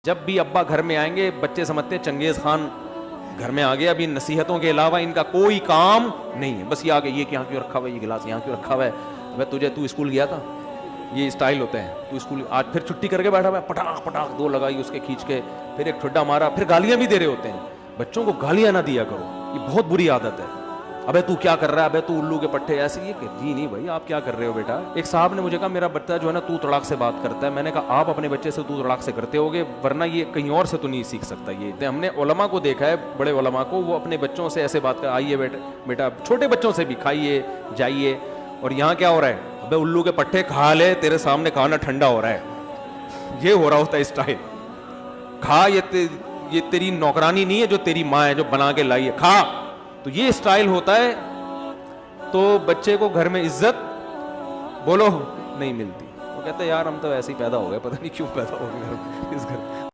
جب بھی ابا گھر میں آئیں گے بچے سمجھتے ہیں چنگیز خان گھر میں آ گیا, ابھی نصیحتوں کے علاوہ ان کا کوئی کام نہیں ہے, بس یہ آ گیا یہ یہاں کیوں رکھا ہوا ہے, یہ گلاس یہاں کیوں رکھا ہوا ہے, ابے تو اسکول گیا تھا, یہ اسٹائل ہوتے ہیں, تو اسکول آج پھر چھٹی کر کے بیٹھا ہوا ہے, پٹاخ پٹاخ دو لگائی اس کے کھینچ کے, پھر ایک ٹھڈا مارا, پھر گالیاں بھی دے رہے ہوتے ہیں. بچوں کو گالیاں نہ دیا کرو, یہ بہت بری عادت ہے. ابے تو کیا کر رہا ہے, ابے تو الو کے پٹھے, ایسے یہ کہ جی نہیں بھائی آپ کیا کر رہے ہو بیٹا. ایک صاحب نے مجھے کہا میرا بچہ جو ہے نا تو تڑاک سے بات کرتا ہے. میں نے کہا آپ اپنے بچے سے تو تڑاک سے کرتے ہوگے, ورنہ یہ کہیں اور سے تو نہیں سیکھ سکتا. یہ ہم نے علماء کو دیکھا ہے, بڑے علماء کو, وہ اپنے بچوں سے ایسے بات کر, آئیے بیٹا چھوٹے بچوں سے بھی کھائیے جائیے, اور یہاں کیا ہو رہا ہے, ابے الو کے پٹھے کھا لے, تیرے سامنے کھانا ٹھنڈا ہو رہا ہے, یہ ہو رہا ہوتا ہے اسٹائل. کھا, یہ تیری نوکرانی نہیں ہے جو تیری ماں ہے جو بنا کے لائی ہے, کھا. تو یہ اسٹائل ہوتا ہے, تو بچے کو گھر میں عزت بولو نہیں ملتی. وہ کہتے ہیں یار ہم تو ایسے ہی پیدا ہو گئے, پتہ نہیں کیوں پیدا ہو گئے اس گھر.